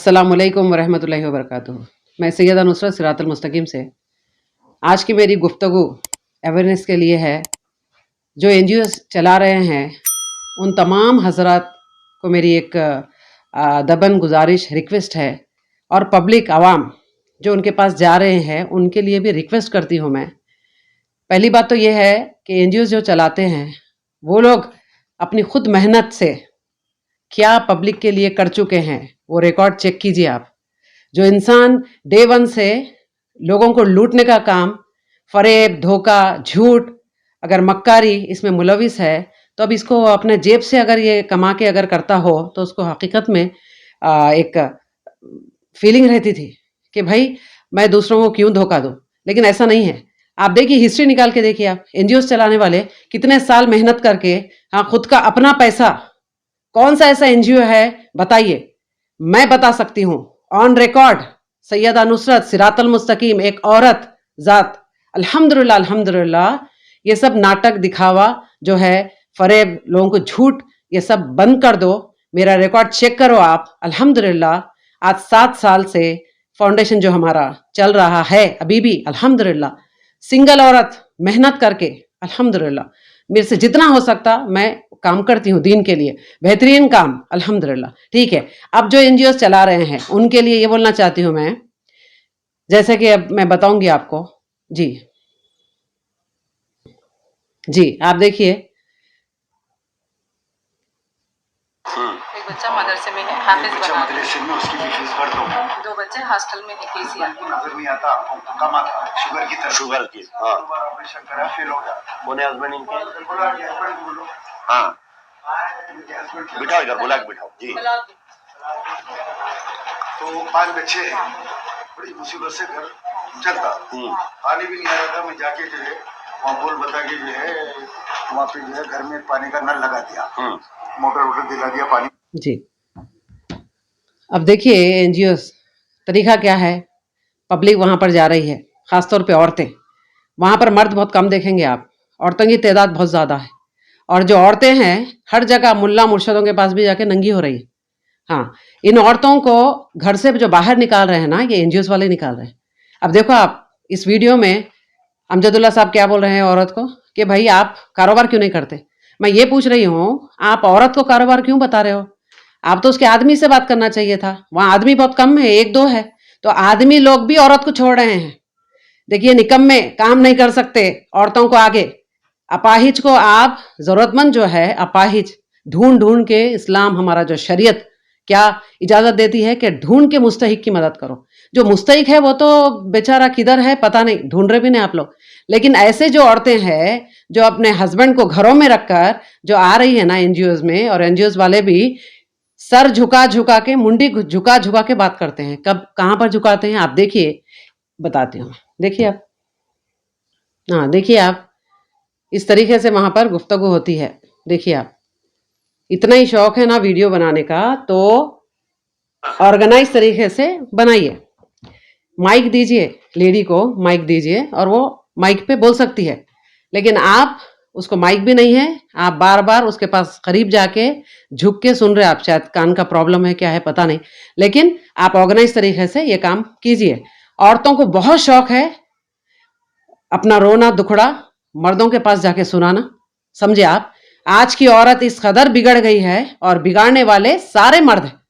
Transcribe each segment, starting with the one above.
अस्सलाम वालेकुम वरहमतुल्लाहि वबरकातुहू। मैं सैयदा नुसरत सिरातुल मुस्तकीम से आज की मेरी गुफ्तगू अवेयरनेस के लिए है। जो NGOs चला रहे हैं उन तमाम हजरात को मेरी एक दबन गुजारिश रिक्वेस्ट है, और पब्लिक आवाम जो उनके पास जा रहे हैं उनके लिए भी रिक्वेस्ट करती हूँ मैं। पहली बात तो ये है कि NGOs जो चलाते हैं वो लोग अपनी खुद मेहनत से क्या पब्लिक के लिए कर चुके हैं वो रिकॉर्ड चेक कीजिए आप। जो इंसान डे वन से लोगों को लूटने का काम, फरेब, धोखा, झूठ, अगर मक्कारी इसमें मुलविस है तो अब इसको अपने जेब से अगर ये कमा के अगर करता हो तो उसको हकीकत में एक फीलिंग रहती थी कि भाई मैं दूसरों को क्यों धोखा दूं, लेकिन ऐसा नहीं है। आप देखिए, हिस्ट्री निकाल के देखिए आप, NGOs चलाने वाले कितने साल मेहनत करके खुद का अपना पैसा, कौन सा ऐसा NGO है बताइए? मैं बता सकती हूँ ऑन रिकॉर्ड, सैयदा नुसरत सिरातुल मुस्तकीम एक औरत जात, अल्हम्दुलिल्लाह अल्हम्दुलिल्लाह। ये सब नाटक दिखावा जो है, फरेब, लोगों को झूठ, ये सब बंद कर दो। मेरा रिकॉर्ड चेक करो आप। अल्हम्दुलिल्लाह आज 7 साल से फाउंडेशन जो हमारा चल रहा है अभी भी अल्हम्दुलिल्लाह, सिंगल औरत मेहनत करके अल्हम्दुलिल्लाह मेरे से जितना हो सकता मैं काम करती हूँ दीन के लिए, बेहतरीन काम अल्हम्दुलिल्लाह। ठीक है, अब जो NGOs चला रहे हैं उनके लिए ये बोलना चाहती हूँ मैं, जैसे कि अब मैं बताऊंगी आपको। जी जी, आप देखिए, एक बच्चा मदरसे में है, हाफिज बना है। मदरसे में उसकी भी फीस भर दो। 2 बच्चे हॉस्टल में है KCR। नजर नहीं आता, कमा था शुगर की तरफ, शुगर की। हाँ, ऑपरेशन करा, फेल हो गया। कौन है हस्बैंड इनके? बोलो। हाँ, बिठाओ इधर, बुला के बिठाओ जी। तो 5 बच्चे हैं, बड़ी मुसीबत से घर चलता, पानी भी नहीं आ रहा था। मैं जाके जो है वहाँ बोल बता के जो है वहाँ पे जो है घर में पानी का नल लगा दिया, मोटर वोटर दिला दिया पानी। जी अब देखिए NGOs तरीका क्या है। पब्लिक वहाँ पर जा रही है, ख़ासतौर पे औरतें। वहाँ पर मर्द बहुत कम देखेंगे आप, औरतों की तादाद बहुत ज़्यादा है। और जो औरतें हैं हर जगह मुल्ला मुर्शदों के पास भी जाके नंगी हो रही है। हाँ, इन औरतों को घर से जो बाहर निकाल रहे हैं ना, ये NGOs वाले निकाल रहे हैं। अब देखो आप इस वीडियो में अमजदुल्ला साहब क्या बोल रहे हैं औरत को कि भाई आप कारोबार क्यों नहीं करते। मैं ये पूछ रही हूँ, आप औरत को कारोबार क्यों बता रहे हो? आप तो उसके आदमी से बात करना चाहिए था। वहाँ आदमी बहुत कम है, 1-2 है, तो आदमी लोग भी औरत को छोड़ रहे हैं। देखिए, निकम्मे काम नहीं कर सकते औरतों को आगे। अपाहिज को आप, जरूरतमंद जो है अपाहिज, ढूंढ ढूंढ के, इस्लाम हमारा जो शरीयत क्या इजाजत देती है कि ढूंढ के मुस्तहिक की मदद करो। जो मुस्तहिक है वो तो बेचारा किधर है पता नहीं, ढूंढ रहे भी नहीं आप लोग। लेकिन ऐसे जो औरतें हैं जो अपने हस्बैंड को घरों में रखकर जो आ रही है ना NGOs में, और NGOs वाले भी सर झुका झुका के, मुंडी झुका झुका के बात करते हैं। कब कहाँ पर झुकाते हैं आप देखिए, बताती हूँ। देखिए आप, हाँ देखिए आप, इस तरीके से वहाँ पर गुफ्तगू होती है। देखिए आप, इतना ही शौक है ना वीडियो बनाने का तो ऑर्गेनाइज तरीके से बनाइए। माइक दीजिए, लेडी को माइक दीजिए और वो माइक पे बोल सकती है। लेकिन आप, उसको माइक भी नहीं है, आप बार बार उसके पास करीब जाके झुक के सुन रहे। आप शायद कान का प्रॉब्लम है, क्या है पता नहीं, लेकिन आप ऑर्गेनाइज तरीके से ये काम कीजिए। औरतों को बहुत शौक है अपना रोना दुखड़ा मर्दों के पास जाके सुनाना। समझे आप, आज की औरत इस कदर बिगड़ गई है और बिगाड़ने वाले सारे मर्द हैं।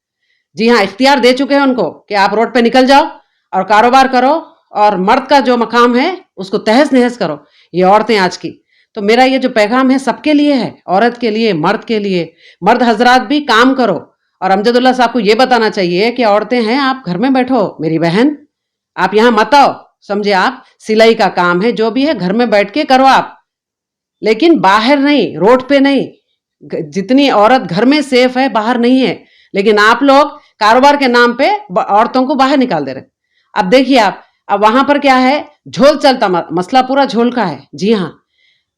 जी हाँ, इख्तियार दे चुके हैं उनको कि आप रोड पे निकल जाओ और कारोबार करो, और मर्द का जो मकाम है उसको तहस नहस करो। ये औरतें आज की। तो मेरा ये जो पैगाम है सबके लिए है, औरत के लिए, मर्द के लिए। मर्द हजरात भी काम करो। और अमजदुल्ला साहब को ये बताना चाहिए कि औरतें हैं, आप घर में बैठो मेरी बहन, आप यहाँ मत आओ। समझे आप, सिलाई का काम है, जो भी है घर में बैठ के करो आप, लेकिन बाहर नहीं, रोड पे नहीं। जितनी औरत घर में सेफ है बाहर नहीं है, लेकिन आप लोग कारोबार के नाम पे औरतों को बाहर निकाल दे रहे। अब देखिए आप, अब वहां पर क्या है, झोल चलता, मसला पूरा झोल का है। जी हाँ,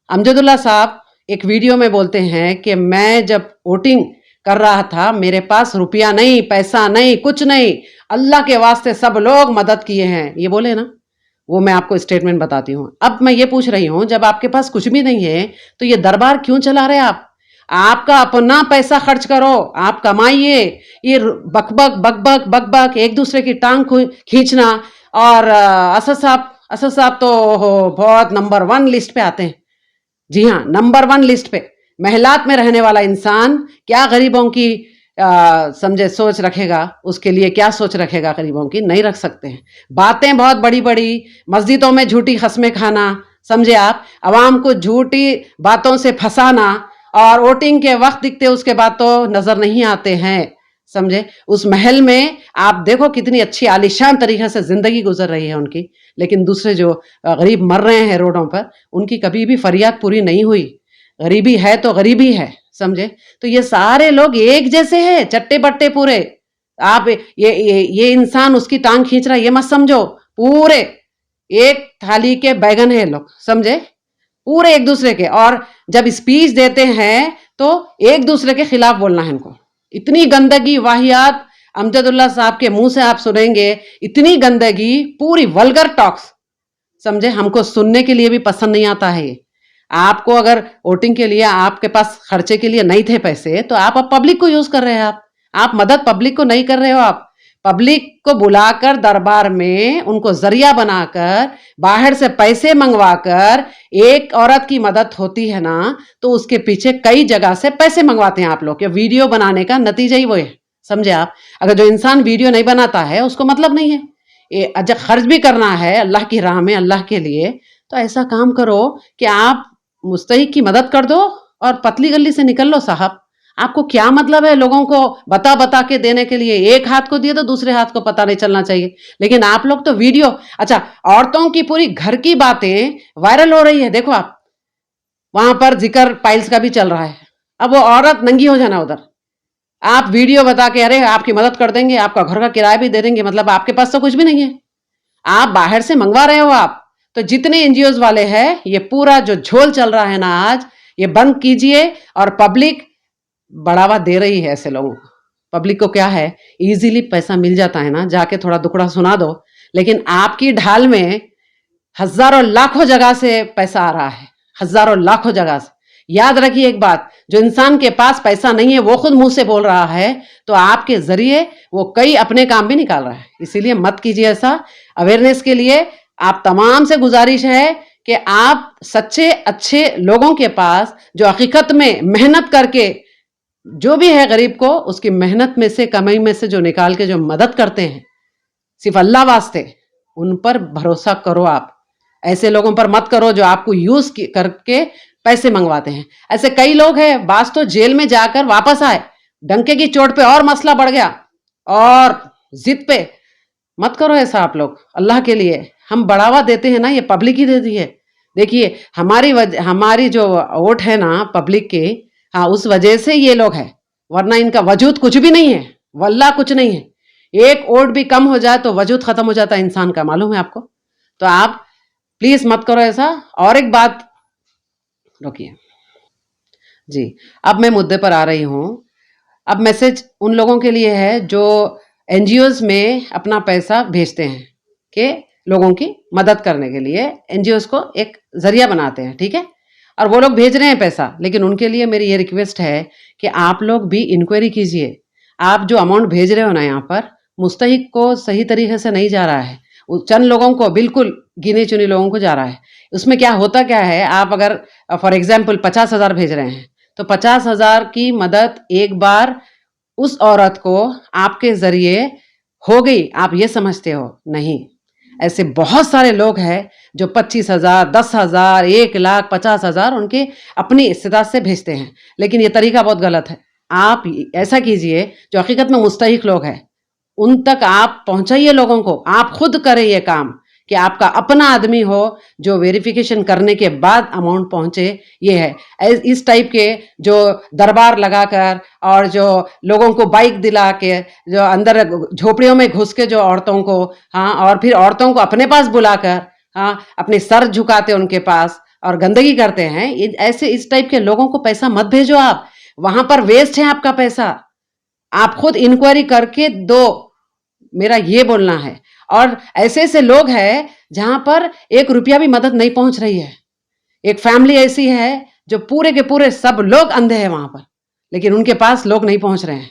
अमजदुल्ला साहब एक वीडियो में बोलते हैं कि मैं जब वोटिंग कर रहा था मेरे पास रुपया नहीं, पैसा नहीं, कुछ नहीं, अल्लाह के वास्ते सब लोग मदद किए हैं, ये बोले ना। वो मैं आपको स्टेटमेंट बताती हूँ। अब मैं ये पूछ रही हूँ, जब आपके पास कुछ भी नहीं है तो ये दरबार क्यों चला रहे आप? آپ کا اپنا پیسہ خرچ کرو, آپ کمائیے. یہ بک بک ایک دوسرے کی ٹانگ کھینچنا. اور اسد صاحب تو بہت نمبر 1 لسٹ پہ آتے ہیں. جی ہاں, نمبر 1 لسٹ پہ. محلات میں رہنے والا انسان کیا غریبوں کی سمجھے سوچ رکھے گا, اس کے لیے کیا سوچ رکھے گا غریبوں کی, نہیں رکھ سکتے ہیں. باتیں بہت بڑی بڑی, مسجدوں میں جھوٹی قسمیں کھانا, سمجھے آپ, عوام کو جھوٹی باتوں سے پھنسانا, اور ووٹنگ کے وقت دکھتے اس کے بعد تو نظر نہیں آتے ہیں, سمجھے. اس محل میں آپ دیکھو کتنی اچھی عالیشان طریقے سے زندگی گزر رہی ہے ان کی, لیکن دوسرے جو غریب مر رہے ہیں روڈوں پر, ان کی کبھی بھی فریاد پوری نہیں ہوئی. غریبی ہے تو غریبی ہے, سمجھے. تو یہ سارے لوگ ایک جیسے ہیں, چٹے بٹے پورے. آپ یہ انسان اس کی ٹانگ کھینچ رہا ہے, یہ مت سمجھو. پورے ایک تھالی کے بیگن ہیں لوگ, سمجھے, پورے ایک دوسرے کے. اور جب اسپیچ دیتے ہیں تو ایک دوسرے کے خلاف بولنا ہے ان کو. اتنی گندگی, واہیات امجد اللہ صاحب کے منہ سے آپ سنیں گے, اتنی گندگی, پوری ولگر ٹاکس, سمجھے. ہم کو سننے کے لیے بھی پسند نہیں آتا ہے یہ. آپ کو اگر ووٹنگ کے لیے آپ کے پاس خرچے کے لیے نہیں تھے پیسے, تو آپ اب پبلک کو یوز کر رہے ہیں. آپ مدد پبلک کو نہیں کر رہے ہو. آپ پبلک کو بلا کر دربار میں ان کو ذریعہ بنا کر, باہر سے پیسے منگوا کر, ایک عورت کی مدد ہوتی ہے نا, تو اس کے پیچھے کئی جگہ سے پیسے منگواتے ہیں آپ لوگ. کہ ویڈیو بنانے کا نتیجہ ہی وہ ہے, سمجھے آپ. اگر جو انسان ویڈیو نہیں بناتا ہے اس کو مطلب نہیں ہے. جب خرچ بھی کرنا ہے اللہ کی راہ میں, اللہ کے لیے, تو ایسا کام کرو کہ آپ مستحق کی مدد کر دو اور پتلی گلی سے نکل لو صاحب. آپ کو کیا مطلب ہے لوگوں کو بتا کے دینے کے لیے؟ ایک ہاتھ کو دیے تو دوسرے ہاتھ کو پتہ نہیں چلنا چاہیے. لیکن آپ لوگ تو ویڈیو, اچھا عورتوں کی پوری گھر کی باتیں وائرل ہو رہی ہے. دیکھو آپ, وہاں پر ذکر پائلز کا بھی چل رہا ہے. اب وہ عورت ننگی ہو جانا ادھر, آپ ویڈیو بتا کے ارے آپ کی مدد کر دیں گے, آپ کا گھر کا کرایہ بھی دے دیں گے. مطلب آپ کے پاس تو کچھ بھی نہیں ہے, آپ باہر سے منگوا رہے ہو. آپ تو جتنے NGOs والے ہیں, یہ پورا جو جھول چل رہا ہے نا آج, یہ بند کیجئے. اور پبلک بڑھاوا دے رہی ہے ایسے لوگوں کو. پبلک کو کیا ہے, ایزیلی پیسہ مل جاتا ہے نا, جا کے تھوڑا دکڑا سنا دو. لیکن آپ کی ڈھال میں ہزاروں لاکھوں جگہ سے پیسہ آ رہا ہے, ہزاروں لاکھوں جگہ سے. یاد رکھیے ایک بات, جو انسان کے پاس پیسہ نہیں ہے وہ خود منہ سے بول رہا ہے, تو آپ کے ذریعے وہ کئی اپنے کام بھی نکال رہا ہے. اسی لیے مت کیجیے ایسا. اویئرنیس کے لیے آپ تمام سے گزارش ہے کہ آپ سچے اچھے لوگوں کے پاس, جو حقیقت میں محنت کر کے, جو بھی ہے غریب کو اس کی محنت میں سے, کمائی میں سے جو نکال کے جو مدد کرتے ہیں صرف اللہ واسطے, ان پر بھروسہ کرو. آپ ایسے لوگوں پر مت کرو جو آپ کو یوز کر کے پیسے منگواتے ہیں. ایسے کئی لوگ ہیں, بعض تو جیل میں جا کر واپس آئے, ڈنکے کی چوٹ پہ اور مسئلہ بڑھ گیا, اور ضد پہ. مت کرو ایسا آپ لوگ, اللہ کے لیے. ہم بڑھاوا دیتے ہیں نا, یہ پبلک ہی دیتی ہے. دیکھیے ہماری جو ووٹ ہے نا پبلک کے, ہاں اس وجہ سے یہ لوگ ہیں, ورنہ ان کا وجود کچھ بھی نہیں ہے, واللہ کچھ نہیں ہے. ایک ووٹ بھی کم ہو جائے تو وجود ختم ہو جاتا ہے انسان کا, معلوم ہے آپ کو. تو آپ پلیز مت کرو ایسا. اور ایک بات روکیے جی, اب میں مدعے پر آ رہی ہوں. اب میسج ان لوگوں کے لیے ہے جو NGOs میں اپنا پیسہ بھیجتے ہیں, کہ لوگوں کی مدد کرنے کے لیے NGOs کو ایک ذریعہ بناتے ہیں, ٹھیک ہے. اور وہ لوگ بھیج رہے ہیں پیسہ, لیکن ان کے لیے میری یہ ریکویسٹ ہے کہ آپ لوگ بھی انکوائری کیجئے. آپ جو اماؤنٹ بھیج رہے ہو نا یہاں پر, مستحق کو صحیح طریقے سے نہیں جا رہا ہے. چند لوگوں کو, بالکل گنے چنے لوگوں کو جا رہا ہے. اس میں کیا ہوتا کیا ہے, آپ اگر فار ایگزامپل 50,000 بھیج رہے ہیں, تو 50,000 کی مدد ایک بار اس عورت کو آپ کے ذریعے ہو گئی, آپ یہ سمجھتے ہو. نہیں, ایسے بہت سارے لوگ ہیں جو 25,000, 10,000, 1,00,000, 50,000 ان کے اپنی استطاعت سے بھیجتے ہیں. لیکن یہ طریقہ بہت غلط ہے. آپ ایسا کیجئے, جو حقیقت میں مستحق لوگ ہیں ان تک آپ پہنچائیے لوگوں کو. آپ خود کریں یہ کام, کہ آپ کا اپنا آدمی ہو جو ویریفیکیشن کرنے کے بعد اماؤنٹ پہنچے. یہ ہے اس ٹائپ کے جو دربار لگا کر, اور جو لوگوں کو بائک دلا کے, جو اندر جھوپڑیوں میں گھس کے جو عورتوں کو, ہاں, اور پھر عورتوں کو اپنے پاس بلا کر, ہاں, اپنے سر جھکاتے ان کے پاس اور گندگی کرتے ہیں. ایسے اس ٹائپ کے لوگوں کو پیسہ مت بھیجو. آپ وہاں پر ویسٹ ہے آپ کا پیسہ. آپ خود انکوائری کر کے دو, میرا یہ بولنا ہے. اور ایسے لوگ ہیں جہاں پر 1 روپیہ بھی مدد نہیں پہنچ رہی ہے. ایک فیملی ایسی ہے جو پورے کے پورے سب لوگ اندھے ہیں وہاں پر, लेकिन उनके पास लोग नहीं पहुंच रहे हैं।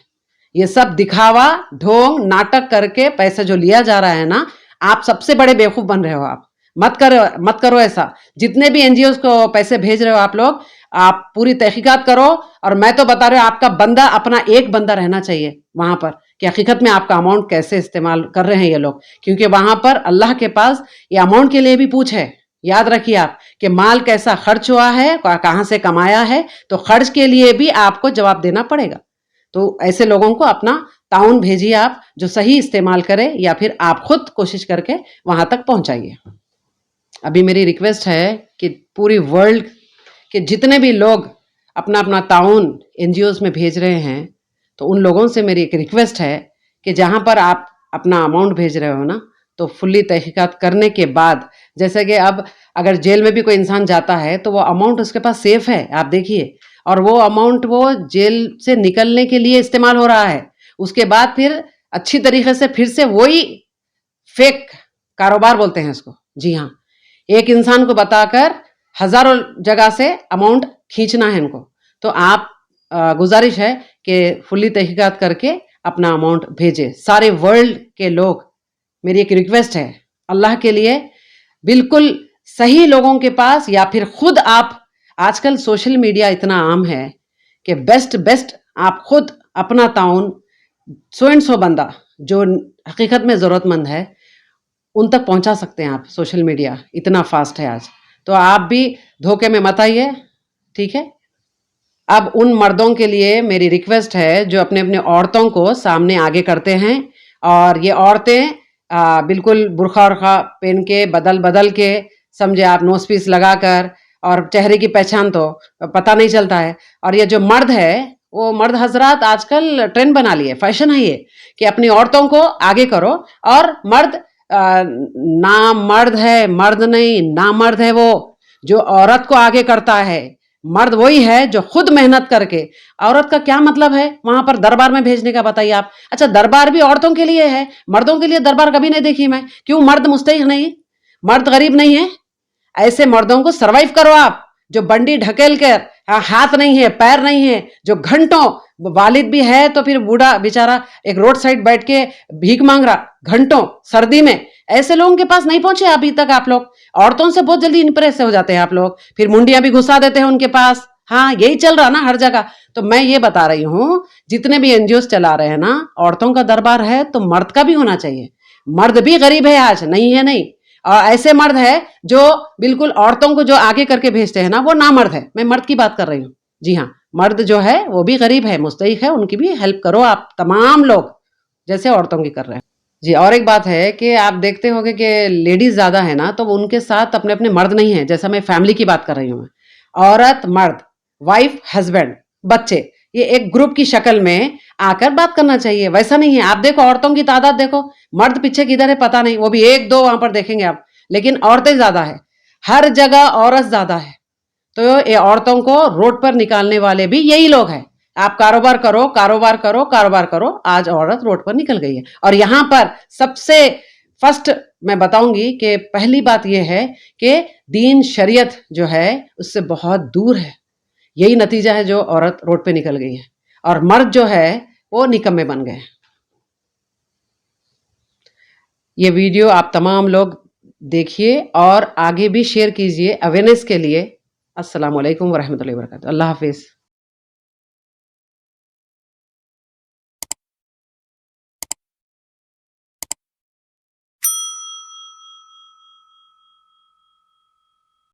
ये सब दिखावा, ढोंग, नाटक करके पैसा जो लिया जा रहा है ना, आप सबसे बड़े बेवकूफ बन रहे हो। आप मत करो ऐसा। जितने भी एनजीओ को पैसे भेज रहे हो आप लोग, आप पूरी तहकीकात करो। और मैं तो बता रही हूँ, आपका बंदा, अपना एक बंदा रहना चाहिए वहां पर कि हकीकत में आपका अमाउंट कैसे इस्तेमाल कर रहे हैं ये लोग, क्योंकि वहां पर अल्लाह के पास ये अमाउंट के लिए भी पूछ है। याद रखिए आप कि माल कैसा खर्च हुआ है, कहाँ से कमाया है, तो खर्च के लिए भी आपको जवाब देना पड़ेगा। तो ऐसे लोगों को अपना ताउन भेजिए आप, जो सही इस्तेमाल करे, या फिर आप खुद कोशिश करके वहां तक पहुंचाइए। अभी मेरी रिक्वेस्ट है कि पूरी वर्ल्ड के जितने भी लोग अपना अपना ताउन एनजीओज में भेज रहे हैं, तो उन लोगों से मेरी एक रिक्वेस्ट है कि जहां पर आप अपना अमाउंट भेज रहे हो ना, तो फुल्ली तहकीकात करने के बाद, जैसे कि अब अगर जेल में भी कोई इंसान जाता है तो वो अमाउंट उसके पास सेफ है, आप देखिए, और वो अमाउंट वो जेल से निकलने के लिए इस्तेमाल हो रहा है। उसके बाद फिर अच्छी तरीके से फिर से वही फेक कारोबार बोलते हैं इसको, जी हाँ, एक इंसान को बताकर हजारों जगह से अमाउंट खींचना है इनको। तो आप गुजारिश है कि फुल्ली तहकीकात करके अपना अमाउंट भेजें। सारे वर्ल्ड के लोग, मेरी एक रिक्वेस्ट है अल्लाह के लिए, बिल्कुल सही लोगों के पास, या फिर खुद आप, आजकल सोशल मीडिया इतना आम है कि बेस्ट आप खुद अपना ताउन 100 बंदा जो हकीकत में ज़रूरतमंद है उन तक पहुंचा सकते हैं आप। सोशल मीडिया इतना फास्ट है आज, तो आप भी धोखे में मत आइए, ठीक है। अब उन मर्दों के लिए मेरी रिक्वेस्ट है जो अपने अपने औरतों को सामने आगे करते हैं, और ये औरतें बिल्कुल बुरखा उरखा पहन के, बदल के, समझे आप, नोज पीस लगाकर, और चेहरे की पहचान तो पता नहीं चलता है। और ये जो मर्द है, वो मर्द हजरात आजकल ट्रेंड बना लिए, फैशन है ये कि अपनी औरतों को आगे करो, और मर्द ना मर्द है, मर्द नहीं, ना मर्द है वो जो औरत को आगे करता है। मर्द वही है जो खुद मेहनत करके, औरत का क्या मतलब है वहां पर दरबार में भेजने का, बताइए आप। अच्छा, दरबार भी औरतों के लिए है, मर्दों के लिए दरबार कभी नहीं देखी मैं। क्यों? मर्द मुस्तहिक नहीं, मर्द गरीब नहीं है। ऐसे मर्दों को सरवाइव करो आप, जो बंडी ढकेल कर, हाथ नहीं है, पैर नहीं है, जो घंटों, वालिद भी है तो फिर बूढ़ा बेचारा एक रोड साइड बैठ के भीख मांग रहा घंटों सर्दी में। ऐसे लोगों के पास नहीं पहुंचे अभी तक आप लोग। औरतों से बहुत जल्दी इंप्रेस हो जाते हैं आप लोग, फिर मुंडियां भी घुसा देते हैं उनके पास। हाँ, यही चल रहा ना हर जगह। तो मैं ये बता रही हूँ, जितने भी एनजीओ चला रहे हैं ना, औरतों का दरबार है तो मर्द का भी होना चाहिए। मर्द भी गरीब है आज, नहीं है नहीं। और ऐसे मर्द है जो बिल्कुल औरतों को जो आगे करके भेजते हैं ना, वो ना मर्द है। मैं मर्द की बात कर रही हूँ, जी हाँ। मर्द जो है वो भी गरीब है, मुस्तहिक है, उनकी भी हेल्प करो आप, तमाम लोग, जैसे औरतों की कर रहे हैं जी। और एक बात है कि आप देखते होंगे कि लेडीज ज्यादा है ना, तो उनके साथ अपने अपने मर्द नहीं है। जैसा मैं फैमिली की बात कर रही हूँ, औरत, मर्द, वाइफ, हस्बैंड, बच्चे, ये एक ग्रुप की शक्ल में आकर बात करना चाहिए। वैसा नहीं है। आप देखो औरतों की तादाद देखो, मर्द पीछे किधर है पता नहीं, वो भी एक दो वहां पर देखेंगे आप, लेकिन औरतें ज्यादा है, हर जगह औरत ज्यादा है। तो ये औरतों को रोड पर निकालने वाले भी यही लोग हैं। आप कारोबार करो, कारोबार करो, कारोबार करो, आज औरत रोड पर निकल गई है। और यहां पर सबसे फर्स्ट मैं बताऊंगी कि पहली बात यह है कि दीन शरीयत जो है उससे बहुत दूर है। यही नतीजा है जो औरत रोड पे निकल गई है, और मर्द जो है वो निकम्मे बन गए। ये वीडियो आप तमाम लोग देखिए और आगे भी शेयर कीजिए अवेयरनेस के लिए। अस्सलाम वालेकुम वरहमतुल्लाहि वबरकातुहू। अल्लाह हाफिज।